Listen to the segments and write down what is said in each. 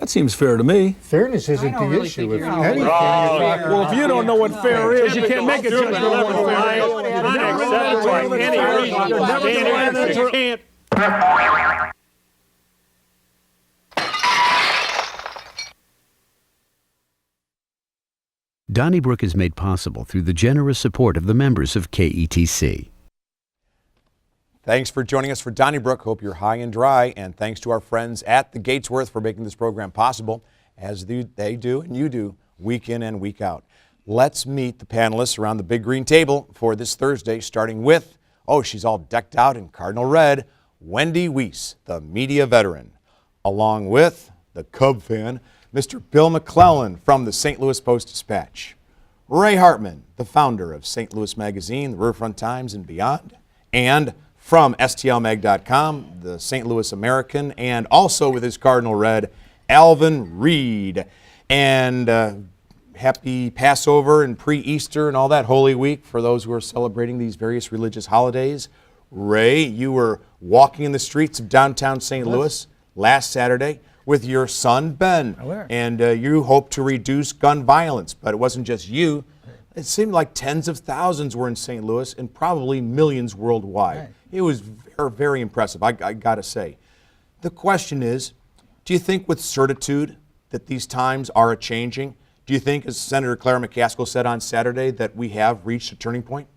That seems fair to me. Fairness isn't the really issue. think If you're anything, you're talking Well, if you don't know what fair is, you can't make a judgment on what fair is. Unacceptable by any reason. You're never Stand going here to and can't. Donnybrook is made possible through the generous support of the members of KETC. Thanks for joining us for Donnybrook. Hope you're high and dry. And thanks to our friends at the Gatesworth for making this program possible, as they do and you do, week in and week out. Let's meet the panelists around the big green table for this Thursday, starting with, she's all decked out in cardinal red, Wendy Wiese, the media veteran, along with the Cub fan, Mr. Bill McClellan from the St. Louis Post-Dispatch, Ray Hartmann, the founder of St. Louis Magazine, the Riverfront Times, and beyond, and from STLmag.com, the St. Louis American, and also with his cardinal red, Alvin Reid. And happy Passover and pre-Easter and all that Holy Week for those who are celebrating these various religious holidays. Ray, you were walking in the streets of downtown St. Louis last Saturday with your son, Ben. And you hope to reduce gun violence, but it wasn't just you. It seemed like tens of thousands were in St. Louis and probably millions worldwide. Right. It was very, very impressive, I got to say. The question is, do you think with certitude that these times are changing? Do you think, as Senator Claire McCaskill said on Saturday, that we have reached a turning point?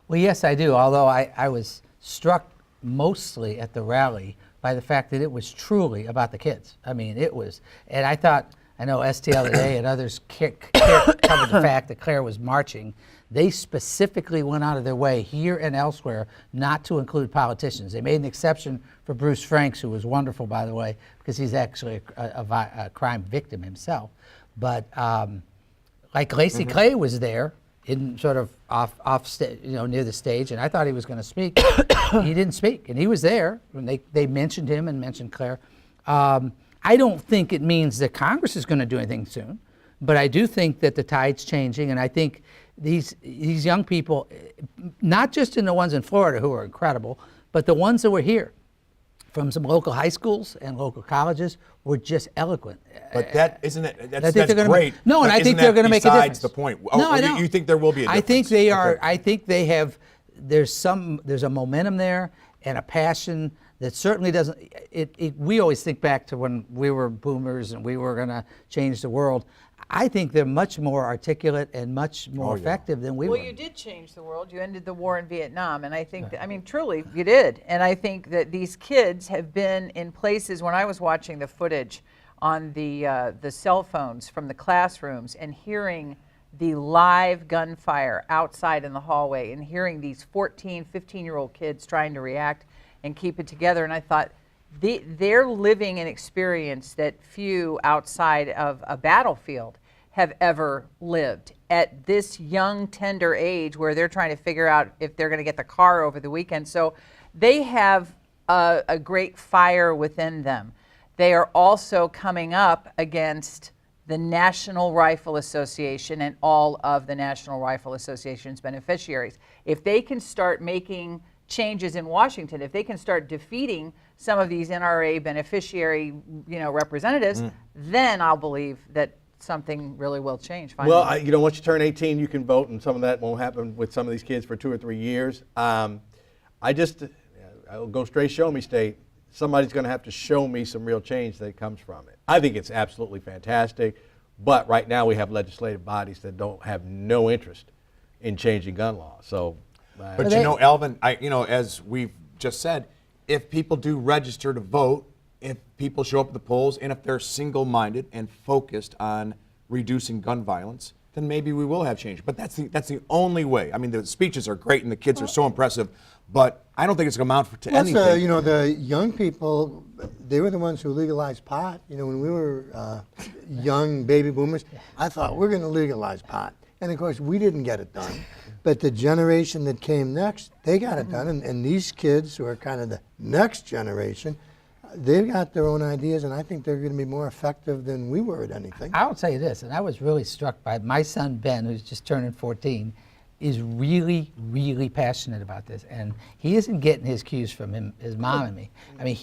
Well, yes, I do, although I was struck mostly at the rally by the fact that it was truly about the kids. I mean, it was, and I thought, I know STL today and others covered the fact that Claire was marching. They specifically went out of their way here and elsewhere not to include politicians. They made an exception for Bruce Franks, who was wonderful, by the way, because he's actually a crime victim himself. But like Lacey Clay was there, in sort of near the stage, and I thought he was going to speak. He didn't speak, and he was there when they mentioned him and mentioned Claire. I don't think it means that Congress is going to do anything soon, but I do think that the tide's changing, and I think these young people, not just in the ones in Florida who are incredible, but the ones that were here from some local high schools and local colleges were just eloquent. But that isn't it. That's great. No, and I think they're going to make a difference. Besides the point. No, I don't. You think there will be a difference? I think they are. Okay. I think they have. There's a momentum there and a passion that certainly doesn't. We always think back to when we were boomers and we were going to change the world. I think they're much more articulate and much more effective than we were. Well, you did change the world. You ended the war in Vietnam, and I think, truly, you did. And I think that these kids have been in places, when I was watching the footage on the cell phones from the classrooms and hearing the live gunfire outside in the hallway and hearing these 14, 15-year-old kids trying to react and keep it together, and I thought, they're living an experience that few outside of a battlefield have ever lived at this young, tender age where they're trying to figure out if they're going to get the car over the weekend. So they have a great fire within them. They are also coming up against the National Rifle Association and all of the National Rifle Association's beneficiaries. If they can start making changes in Washington, if they can start defeating some of these NRA beneficiary, representatives, then I'll believe that something really will change. Finally. Well, once you turn 18, you can vote, and some of that won't happen with some of these kids for 2 or 3 years. I'll go straight show me state. Somebody's going to have to show me some real change that comes from it. I think it's absolutely fantastic, but right now we have legislative bodies that have no interest in changing gun laws. So. But Alvin, as we've just said, if people do register to vote, if people show up at the polls, and if they're single-minded and focused on reducing gun violence, then maybe we will have change. But that's the only way. I mean, the speeches are great and the kids are so impressive, but I don't think it's going to amount to anything. The young people, they were the ones who legalized pot. When we were young baby boomers, I thought we're going to legalize pot. And of course, we didn't get it done. But the generation that came next, they got it done. And these kids who are kind of the next generation, they've got their own ideas, and I think they're going to be more effective than we were at anything. I'll tell you this, and I was really struck by my son, Ben, who's just turning 14, is really, really passionate about this. And he isn't getting his cues from his mom and me. I mean,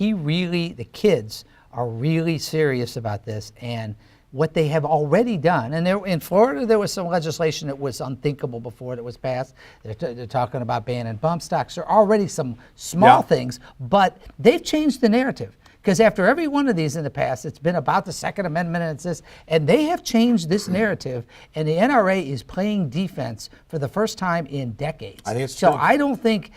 the kids are really serious about this and what they have already done. And in Florida, there was some legislation that was unthinkable before that was passed. They're talking about banning bump stocks. There are already some small things, but they've changed the narrative. Because after every one of these in the past, it's been about the Second Amendment and it's this, and they have changed this narrative, and the NRA is playing defense for the first time in decades. I think it's so true. I don't think,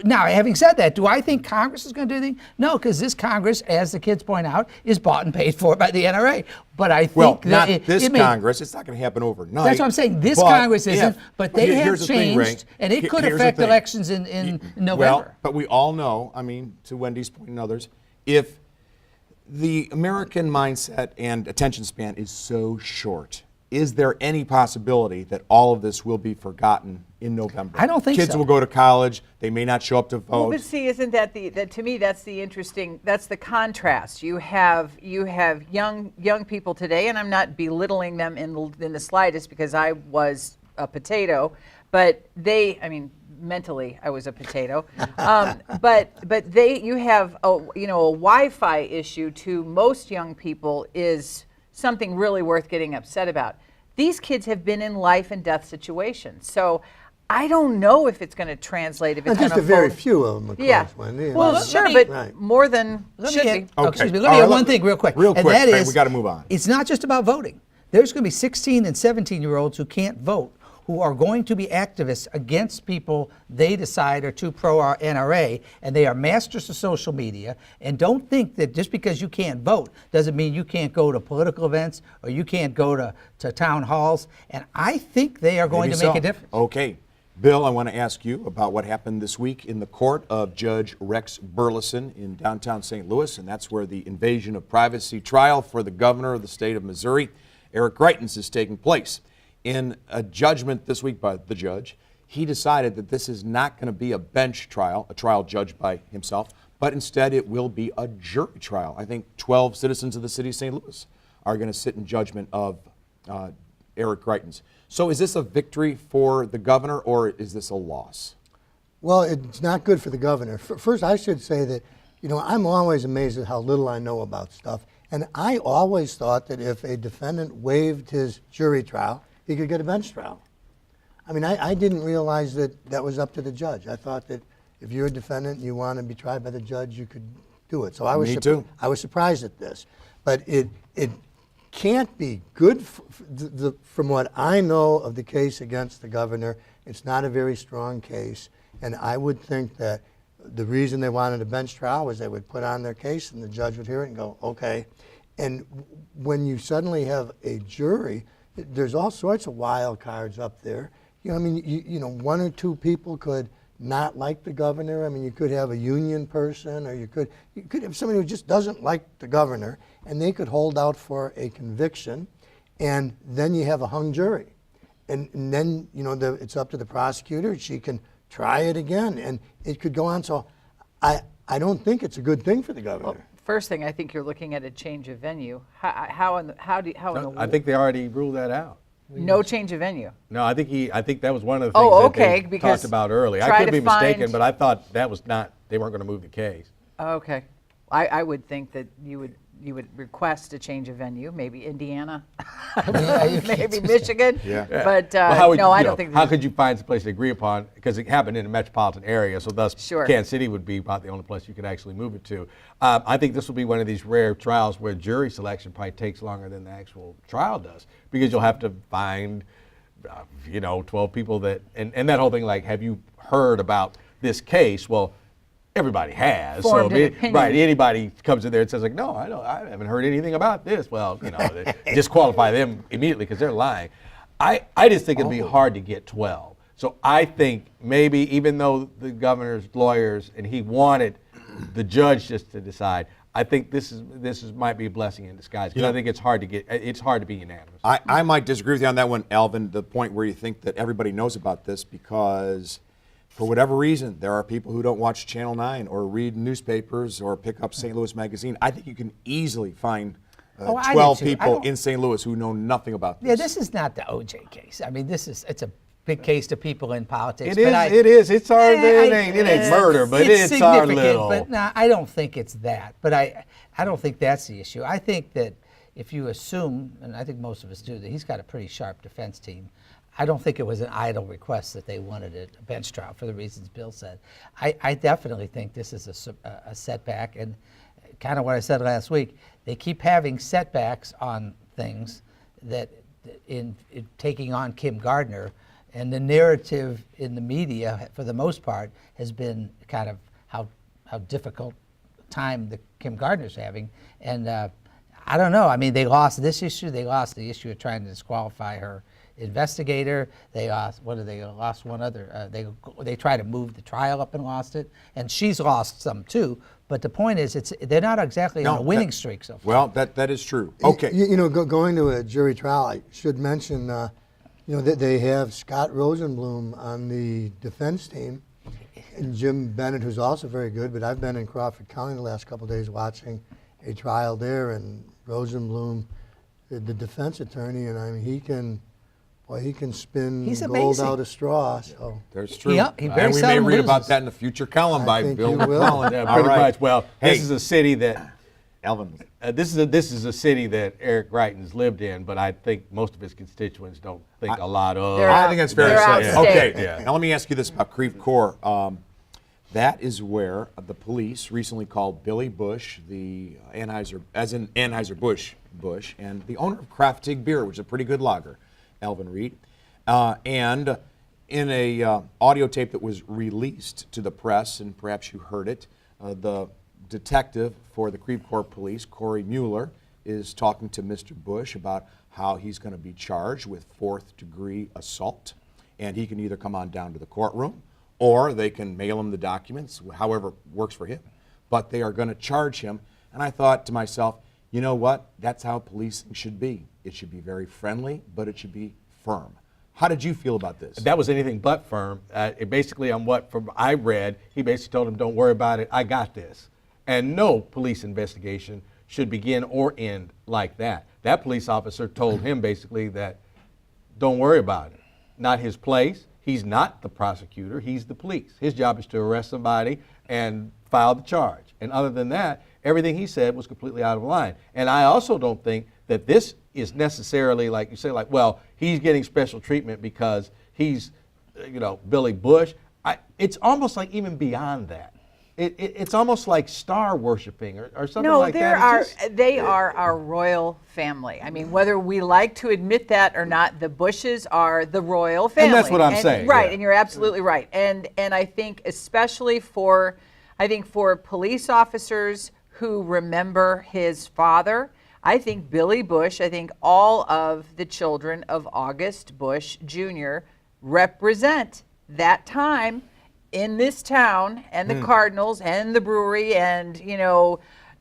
now having said that, do I think Congress is going to do anything? No, because this Congress, as the kids point out, is bought and paid for by the NRA. But I think Well, that not this Congress. It's not going to happen overnight. that's what I'm saying. This But Congress isn't, but they have here's the thing, Ray. changed, and it could Here's the affect thing. elections in November. Well, but we all know, I mean, to Wendy's point and others, if the American mindset and attention span is so short, is there any possibility that all of this will be forgotten in November? I don't think Kids so. will go to college. They may not show up to vote. Well, but see, isn't that to me, that's the interesting, that's the contrast. You have young people today, and I'm not belittling them in the slightest because I was a potato, but mentally I was a potato. But you have a Wi-Fi issue to most young people is something really worth getting upset about. These kids have been in life and death situations. So I don't know if it's going to translate. If it's Just gonna a very vote. few of them, of Yeah. course, Wendy. Well, Let sure, me- but Right. more than Let should me be. add, oh, Okay. excuse me, All let me right, add one thing real quick. real and quick, that Frank, is, we gotta move on. It's not just about voting. There's going to be 16 and 17-year-olds who can't vote, who are going to be activists against people they decide are too pro-NRA, and they are masters of social media. And don't think that just because you can't vote doesn't mean you can't go to political events or you can't go to town halls. And I think they are going Maybe to make so. a difference. Okay. Bill, I want to ask you about what happened this week in the court of Judge Rex Burleson in downtown St. Louis, and that's where the invasion of privacy trial for the governor of the state of Missouri, Eric Greitens, is taking place. In a judgment this week by the judge, he decided that this is not going to be a bench trial, a trial judged by himself, but instead it will be a jury trial. I think 12 citizens of the city of St. Louis are going to sit in judgment of Eric Greitens. So is this a victory for the governor, or is this a loss? Well, it's not good for the governor. First, I should say that, I'm always amazed at how little I know about stuff. And I always thought that if a defendant waived his jury trial, he could get a bench trial. I mean, I didn't realize that was up to the judge. I thought that if you're a defendant and you want to be tried by the judge, you could do it. So I was Me too. I was surprised at this. But it can't be good from what I know of the case against the governor. It's not a very strong case, and I would think that the reason they wanted a bench trial was they would put on their case and the judge would hear it and go, okay. And when you suddenly have a jury, there's all sorts of wild cards up there. One or two people could not like the governor. I mean, you could have a union person, or you could have somebody who just doesn't like the governor, and they could hold out for a conviction, and then you have a hung jury. And then, it's up to the prosecutor. She can try it again, and it could go on. So I don't think it's a good thing for the governor. Well, first thing, I think you're looking at a change of venue. How in the I think they already ruled that out. no change of venue? No, I think that was one of the things Oh, that okay, they because talked about earlier. I try could to be mistaken, find- but I thought that was not, they weren't going to move the case. Okay. I would think that you would request a change of venue, maybe Indiana, maybe Michigan. Yeah. But Well, how would no, you I know, don't think. How could you find some place to agree upon? Because it happened in a metropolitan area, so thus Sure. Kansas City would be about the only place you could actually move it to. I think this will be one of these rare trials where jury selection probably takes longer than the actual trial does, because you'll have to find, 12 people that, and that whole thing, like, have you heard about this case? Well, everybody has. Formed an opinion. Right, anybody comes in there and says, like, no, I haven't heard anything about this. Well, they disqualify them immediately because they're lying. I just think it'll be hard to get 12. So I think maybe, even though the governor's lawyers and he wanted the judge just to decide, I think this might be a blessing in disguise, because I think it's hard to be unanimous. I might disagree with you on that one, Alvin, the point where you think that everybody knows about this, because for whatever reason, there are people who don't watch Channel 9 or read newspapers or pick up St. Louis Magazine. I think you can easily find I do 12 too. I people don't- in St. Louis who know nothing about this. Yeah, this is not the OJ case. I mean, it's a big case to people in politics. It but is. It is. It's our. It ain't murder, but it's our significant, little. But no, I don't think it's that. But I don't think that's the issue. I think that if you assume, and I think most of us do, that he's got a pretty sharp defense team, I don't think it was an idle request that they wanted a bench trial for the reasons Bill said. I definitely think this is a setback, and kind of what I said last week, they keep having setbacks on things that in taking on Kim Gardner, and the narrative in the media, for the most part, has been kind of how difficult time the Kim Gardner's having. And I don't know. I mean, they lost this issue. They lost the issue of trying to disqualify her investigator. They lost. What did they lost? One other. They tried to move the trial up and lost it. And she's lost some too. But the point is, they're not exactly on a winning streak so far. Well, that is true. Okay. Going to a jury trial, I should mention, that they have Scott Rosenblum on the defense team, and Jim Bennett, who's also very good. But I've been in Crawford County the last couple of days watching a trial there, and Rosenblum, the defense attorney, and I mean, he can spin He's gold amazing. out of straw. So There's true. Yeah, he very and we may seldom read about loses. that in the future column by think Bill you will. McClellan. Yeah, All pretty right. much. Well, Hey. this is a city that Alvin. this is a city that Eric Greitens lived in, but I think most of his constituents don't think a lot of. They're I think that's fair to They're say. outstate. Okay. Yeah. Now let me ask you this about Creve Coeur. That is where the police recently called Billy Bush, the Anheuser-Busch, and the owner of Craftig Beer, which is a pretty good lager, Alvin Reid. And in a audio tape that was released to the press, and perhaps you heard it, the detective for the Creve Coeur Police, Corey Mueller, is talking to Mr. Bush about how he's going to be charged with fourth-degree assault, and he can either come on down to the courtroom or they can mail him the documents, however works for him. But they are going to charge him, and I thought to myself, you know what? That's how policing should be. It should be very friendly, but it should be firm. How did you feel about this? That was anything but firm. Basically, on what I read, he basically told him, "Don't worry about it. I got this." And no police investigation should begin or end like that. That police officer told him basically that, "Don't worry about it. Not his place. He's not the prosecutor. He's the police. His job is to arrest somebody and file the charge." And other than that, everything he said was completely out of line. And I also don't think that this is necessarily, like you say, like, well, he's getting special treatment because he's, Billy Bush. It's almost like even beyond that. It's almost like star worshiping or something like that. They are our royal family. I mean, whether we like to admit that or not, the Bushes are the royal family. And that's what I'm saying. Right, yeah. and you're absolutely right. And I think especially for police officers who remember his father, I think Billy Bush, I think all of the children of August Bush Jr. represent that time in this town, and the Cardinals and the brewery and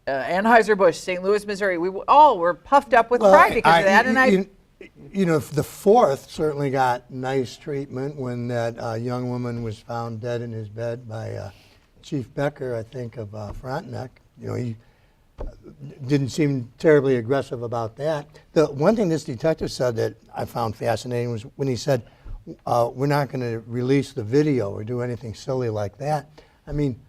Anheuser-Busch, St. Louis, Missouri. We all were puffed up with pride because of that. And the fourth certainly got nice treatment when that young woman was found dead in his bed by Chief Becker, I think, of Frontenac. He didn't seem terribly aggressive about that. The one thing this detective said that I found fascinating was when he said, we're not going to release the video or do anything silly like that. I mean,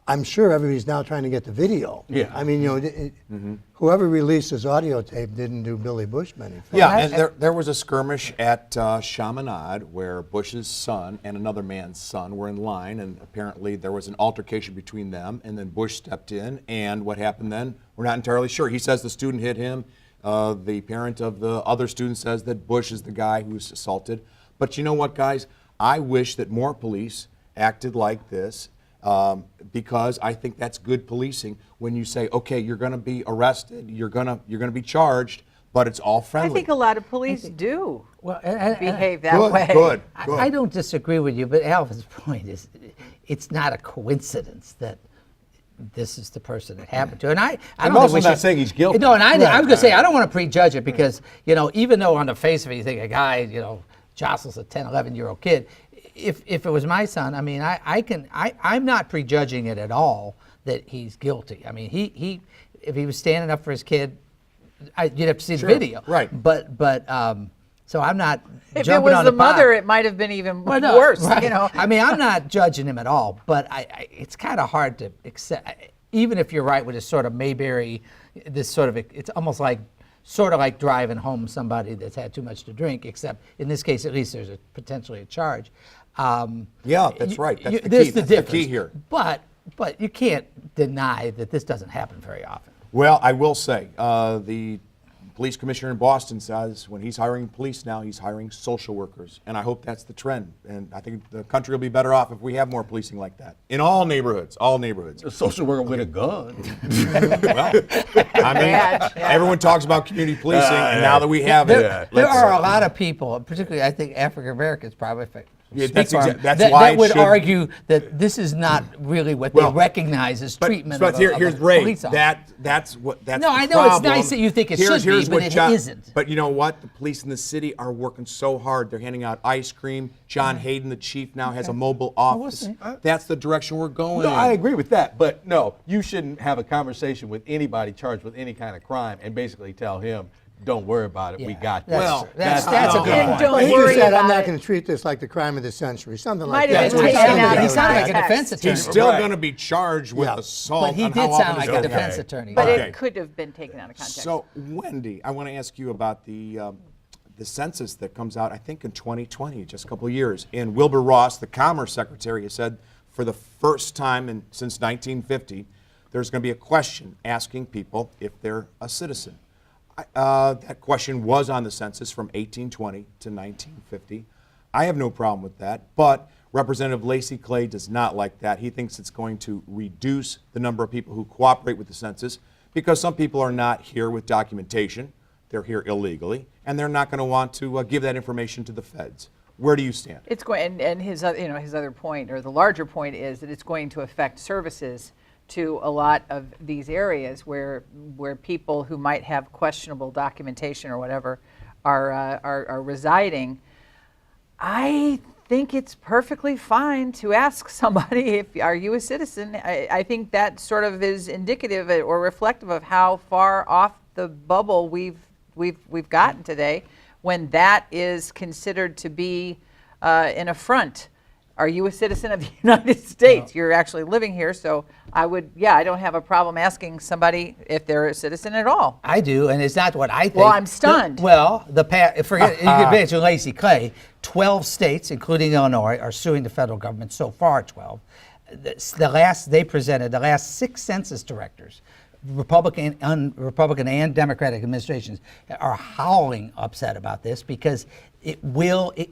I'm sure everybody's now trying to get the video. Yeah. I mean, whoever released this audio tape didn't do Billy Bush many favors. Yeah, and there was a skirmish at Chaminade where Bush's son and another man's son were in line, and apparently there was an altercation between them, and then Bush stepped in, and what happened then, we're not entirely sure. He says the student hit him. The parent of the other student says that Bush is the guy who was assaulted. But you know what, guys? I wish that more police acted like this because I think that's good policing when you say, okay, you're going to be arrested, you're going to be charged, but it's all friendly. I think a lot of police do and behave that way. Good. I don't disagree with you, but Alvin's point is it's not a coincidence that this is the person it happened to. And I I'm don't also think we not should- saying he's guilty. No, and I was going to say, I don't want to prejudge it because, even though on the face of it you think a guy, jostles a 10, 11-year-old kid, if it was my son, I mean, I'm not prejudging it at all that he's guilty. I mean, he if he was standing up for his kid, you'd have to see the video. Right. But So I'm not If it jumping was on the the pot. mother, it might have been even Well, no, worse. right. You know. I mean, I'm not judging him at all, but it's kind of hard to accept, even if you're right with this sort of Mayberry, this sort of, it's almost like, sort of like driving home somebody that's had too much to drink, except in this case, at least there's potentially a charge. Yeah, that's right. That's the there's key. the That's the difference. key here. But you can't deny that this doesn't happen very often. Well, I will say, the police commissioner in Boston says when he's hiring police now, he's hiring social workers. And I hope that's the trend. And I think the country will be better off if we have more policing like that. In all neighborhoods, all neighborhoods. A social worker with a gun. Well, I mean, Yeah. everyone talks about community policing, and now that we have it, There let's- are a lot of people, particularly I think African Americans probably, if I Yeah, speak that's for 'em, exact- that's that, why that it would should- argue that this is not really what Well, they recognize as treatment But of a, here's of a Ray. police officer. That's the No, I know it's problem. nice that you think it should be, Here's but what it John- isn't. But you know what? The police in the city are working so hard. They're handing out ice cream. John Hayden, the chief, now has a mobile office. see. That's the direction we're going. No, I agree with that, but no, you shouldn't have a conversation with anybody charged with any kind of crime and basically tell him, "Don't worry about it, we Yeah, got this." that's- Well, that's that's a no. good And point. don't Well, he worry just said, about I'm not it. going to treat this like the crime of the century, something Might like have that. been He taken sounded out like, of he sounded like a context. defense attorney. He's still Right. going to be charged with Yeah. assault. But he on did how sound often like is a that defense happening? attorney. But Okay. it could have been taken out of context. So, Wendy, I want to ask you about the census that comes out, I think, in 2020, just a couple of years. And Wilbur Ross, the Commerce Secretary, has said for the first time since 1950, there's going to be a question asking people if they're a citizen. That question was on the census from 1820 to 1950. I have no problem with that, but Representative Lacey Clay does not like that. He thinks it's going to reduce the number of people who cooperate with the census because some people are not here with documentation. They're here illegally, and they're not going to want to give that information to the feds. Where do you stand? It's going, and his other point, or the larger point, is that it's going to affect services to a lot of these areas where people who might have questionable documentation or whatever are residing. I think it's perfectly fine to ask somebody, if are you a citizen? I think that sort of is indicative or reflective of how far off the bubble we've gotten today, when that is considered to be an affront. Are you a citizen of the United States? You're actually living here, so I don't have a problem asking somebody if they're a citizen at all. I do, and it's not what I think. Well, I'm stunned. Forget you can mention Lacey Clay. 12 states, including Illinois, are suing the federal government. So far, 12. They presented the last 6 census directors, Republican and Democratic administrations, are howling upset about this because it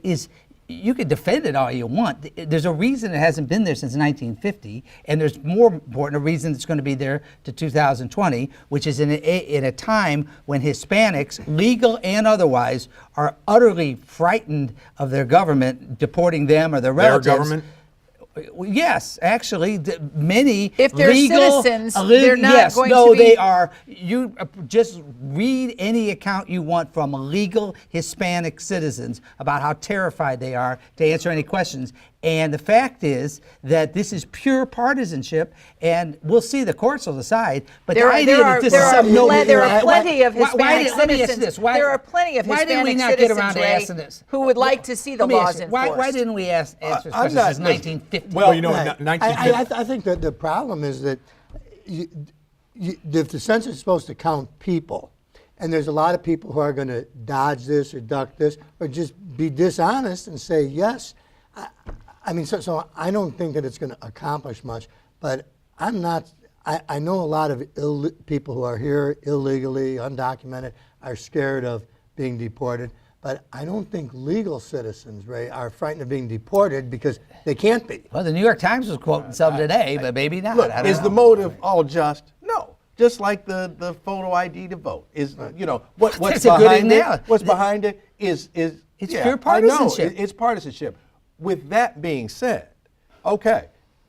is. You can defend it all you want. There's a reason it hasn't been there since 1950, and there's more important a reason it's going to be there to 2020, which is in a time when Hispanics, legal and otherwise, are utterly frightened of their government deporting them or their relatives. Their government? Yes, actually, many If they're legal, citizens, they're not going to be- they are. You just read any account you want from legal Hispanic citizens about how terrified they are to answer any questions. And the fact is that this is pure partisanship, and we'll see. The courts will decide. But the idea that this is some noble. There are plenty of Why- Hispanic let me ask citizens. this. Why- There are plenty of why didn't we Hispanic not get citizens, around to Ray, asking this? who would like to see the Let me ask laws you, enforced. why didn't we answer this I'm question not- since 1950? Well, you know, Right. 1950. I think that the problem is that if the census is supposed to count people, and there's a lot of people who are going to dodge this or duck this or just be dishonest and say yes. I mean, so I don't think that it's going to accomplish much, but I'm not. I know a lot of people who are here illegally, undocumented, are scared of being deported. But I don't think legal citizens, Ray, are frightened of being deported because they can't be. Well, the New York Times was quoting some today, but maybe not. Look, I don't is know. the motive all just? No. Just like the photo ID to vote is, what's That's a good behind it? analogy. What's behind it is It's yeah, pure partisanship. I know, it's partisanship. With that being said, okay,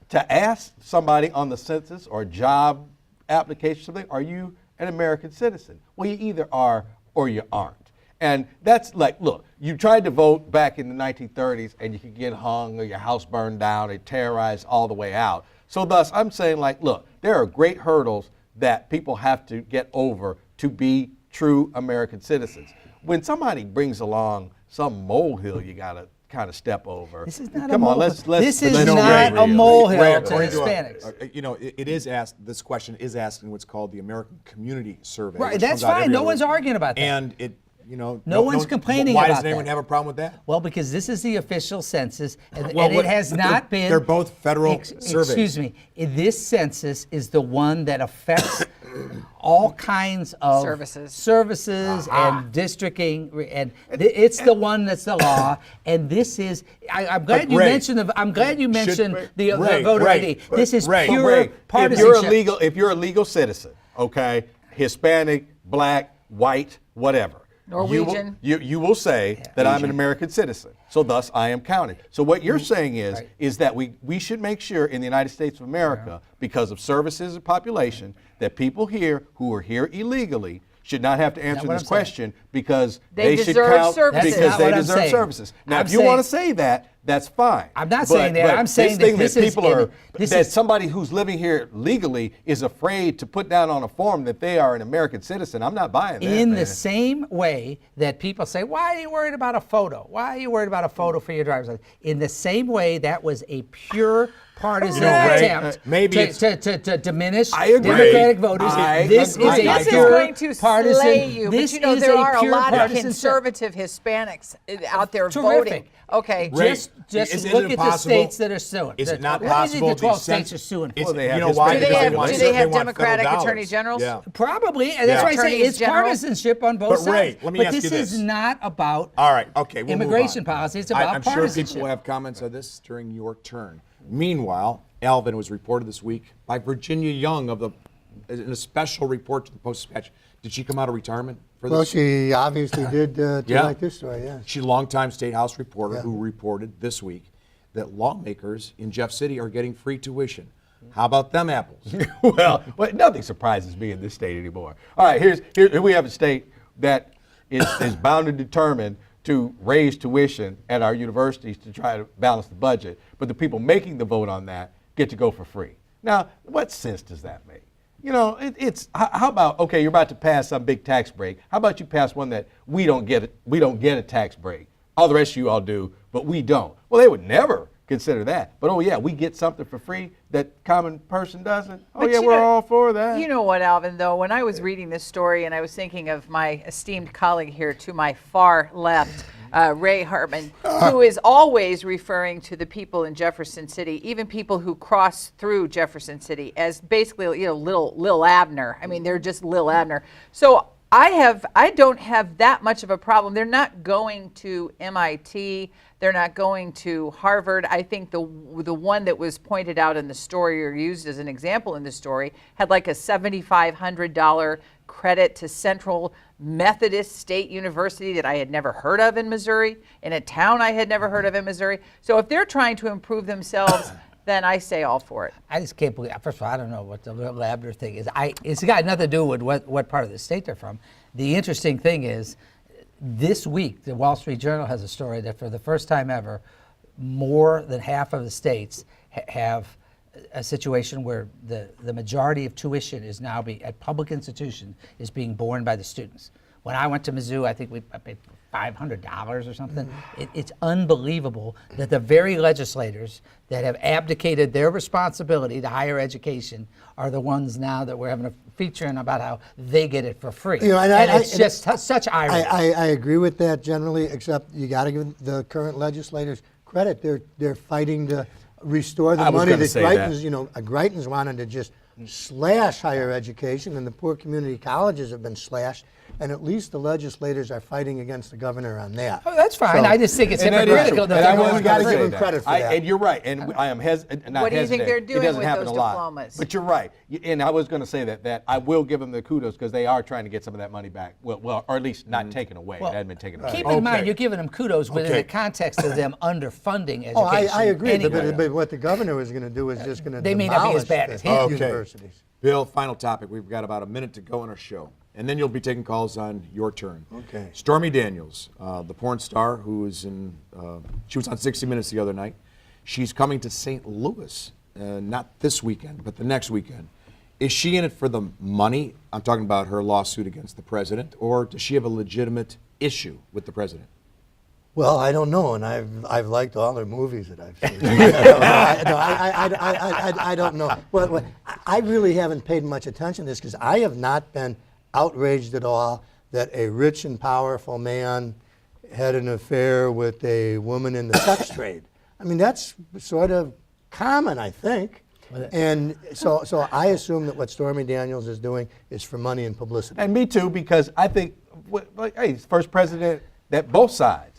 to ask somebody on the census or job application something, are you an American citizen? Well, you either are or you aren't. And that's like, look, you tried to vote back in the 1930s and you could get hung or your house burned down and terrorized all the way out. So thus, I'm saying, like, look, there are great hurdles that people have to get over to be true American citizens. when somebody brings along some molehill, you gotta kind of step over. This is not Come a on, molehill. let's This is let's not Ray, a molehill Ray, to according to Hispanics. you know, it is asked. This question is asked in what's called the American Community Survey. Right, which that's comes out fine. every No other one's week. arguing about that. And it, you know, No one's complaining Why about does anyone that. have a problem with that? Well, because this is the official census, and, Well, and what- it has but not been. they're both federal surveys. Excuse me. This census is the one that affects all kinds of services and districting, and it's the one that's the law. And this is. I'm glad But you Ray, mentioned the. I'm glad you mentioned the Ray, voter Ray, ID. This is Ray, pure Ray, partisanship. if you're a legal citizen, okay, Hispanic, black, white, whatever. Norwegian. You will say that I'm an American citizen, so thus I am counted. So what you're saying is that we should make sure in the United States of America, because of services and population, that people here who are here illegally should not have to answer what this I'm saying. question because They should deserve count services. That's because not they what I'm deserve saying. services. Now, I'm if you want to saying- say that, that's fine. I'm not saying that. I'm saying this thing that this that is people are this that is- somebody who's living here legally is afraid to put down on a form that they are an American citizen. I'm not buying that. In man. the same way that people say, why are you worried about a photo? Why are you worried about a photo for your driver's license? In the same way, that was a pure partisan Ray, attempt maybe to diminish I agree. Democratic voters. I This agree. is a This is pure going to partisan. slay you, This but you know is there a are a pure lot of partisan conservative Hispanics out there Terrific. voting. Okay, Ray, Just isn't look it at the possible- states that are suing. Is it not What do you think possible the 12 these states cens- are suing for? It's- Well, they have you know why? Hispanic- do they Because have, want- do they have want federal Democratic dollars. attorney generals? Yeah. Probably, and that's why I say Attorneys it's General? partisanship on both But sides. Ray, let me but ask this you this. is not about All right, okay, we'll move immigration on. policy. It's about I'm sure partisanship. people will have comments on this during your turn. Meanwhile, Alvin was reported this week by Virginia Young in a special report to the Post-Dispatch. Did she come out of retirement for this? Well, she obviously did Yeah. like this story, yeah. She's a longtime State House reporter Yeah. who reported this week that lawmakers in Jeff City are getting free tuition. How about them apples? well, nothing surprises me in this state anymore. All right, here we have a state that is bound and determined to raise tuition at our universities to try to balance the budget, but the people making the vote on that get to go for free. Now, what sense does that make? You know, how about, okay, you're about to pass some big tax break. How about you pass one that we don't get a tax break? All the rest of you all do, but we don't. Well, they would never consider that. But, oh, yeah, we get something for free that common person doesn't. Oh, But yeah, you we're know- all for that. You know what, Alvin, though, when I was reading this story and I was thinking of my esteemed colleague here to my far left, Ray Hartmann, who is always referring to the people in Jefferson City, even people who cross through Jefferson City, as basically, you know, Lil Abner. I mean, they're just Lil Abner. So I don't have that much of a problem. They're not going to MIT. They're not going to Harvard. I think the one that was pointed out in the story or used as an example in the story had like a $7,500 credit to Central Methodist State University that I had never heard of in Missouri, in a town I had never heard of in Missouri. So if they're trying to improve themselves, then I say all for it. I just can't believe. First of all, I don't know what the Little Abner thing is. It's got nothing to do with what part of the state they're from. The interesting thing is, this week the Wall Street Journal has a story that for the first time ever, more than half of the states have a situation where the majority of tuition is now at public institutions is being borne by the students. When I went to Mizzou, I think I paid $500 or something. It's unbelievable that the very legislators that have abdicated their responsibility to higher education are the ones now that we're having a feature in about how they get it for free. You know, and it's just such irony. I agree with that generally, except you got to give the current legislators credit. They're fighting to restore the I was money gonna that say that. Greitens, Greitens wanted to just slash higher education, and the poor community colleges have been slashed. And at least the legislators are fighting against the governor on that. Oh, that's fine. So- I just think it's And that is hypocritical. true. that And I they're wasn't going gotta for give free. them credit for that. And you're right. And I am not What do you think hesitant. they're It doing doesn't with happen those a lot. diplomas? But you're right. And I was going to say that I will give them the kudos because they are trying to get some of that money back. Well, or at least not taken away. Well, it hadn't been taken away. Keep in mind, Okay. you're giving them kudos within Okay. the context of them underfunding education. Oh, I agree. anyway. But what the governor is going to do is just going to They may not be as bad as him. Okay. universities. Bill, final topic. We've got about a minute to go in our show, and then you'll be taking calls on your turn. Okay. Stormy Daniels, the porn star who is she was on 60 Minutes the other night. She's coming to St. Louis, not this weekend, but the next weekend. Is she in it for the money? I'm talking about her lawsuit against the president, or does she have a legitimate issue with the president? Well, I don't know, and I've liked all their movies that I've seen. I don't know. Well, I really haven't paid much attention to this because I have not been outraged at all that a rich and powerful man had an affair with a woman in the sex trade. I mean, that's sort of common, I think. And so I assume that what Stormy Daniels is doing is for money and publicity. And me too, because I think, hey, first president that both sides,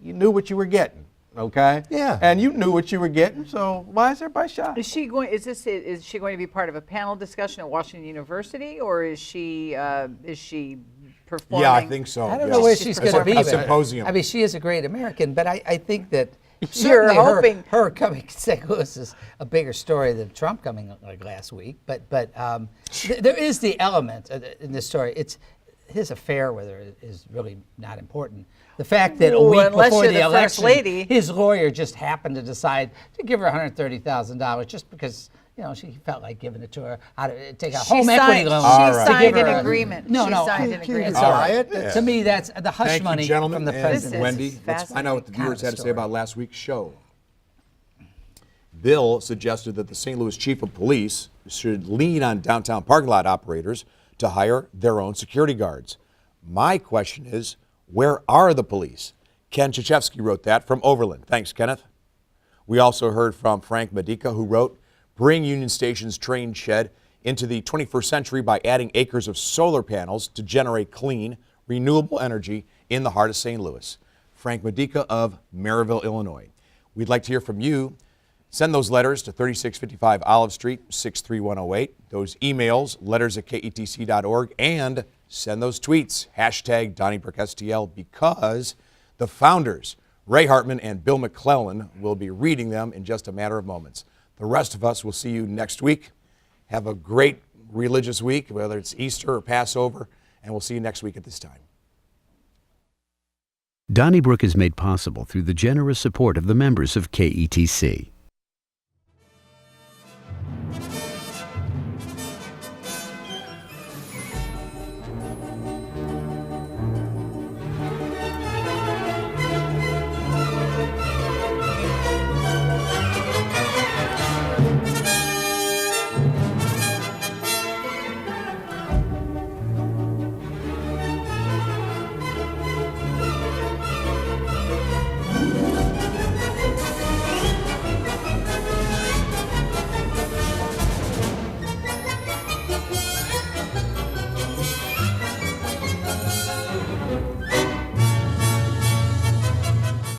you knew what you were getting, okay? Yeah. And you knew what you were getting, so why is everybody shocked? Is she going to be part of a panel discussion at Washington University, or is she performing? Yeah, I think so. I don't yes. know where she's going to be. A but- symposium. I mean, she is a great American, but I think that You're certainly hoping. her coming to St. Louis is a bigger story than Trump coming like last week. But there is the element in this story. It's his affair with her is really not important. The fact that a week unless before you're the the First election, Lady. his lawyer just happened to decide to give her $130,000 just because she felt like giving it to her, take a home equity loan. All She right. signed To give an her agreement. No, She no. signed an Can you agreement. be quiet? To me, that's the hush Thank money you, gentlemen. from the And president. is Wendy, let's find out what the fascinating. viewers had to say Story. about last week's show. Bill suggested that the St. Louis Chief of Police should lean on downtown parking lot operators to hire their own security guards. My question is, where are the police? Ken Chichevsky wrote that from Overland. Thanks, Kenneth. We also heard from Frank Medica, who wrote, bring Union Station's train shed into the 21st century by adding acres of solar panels to generate clean, renewable energy in the heart of St. Louis. Frank Medica of Maryville, Illinois. We'd like to hear from you. Send those letters to 3655 Olive Street, 63108. Those emails, letters@ketc.org, and send those tweets, hashtag DonnybrookSTL, because the founders, Ray Hartmann and Bill McClellan, will be reading them in just a matter of moments. The rest of us will see you next week. Have a great religious week, whether it's Easter or Passover, and we'll see you next week at this time. Donnybrook is made possible through the generous support of the members of KETC.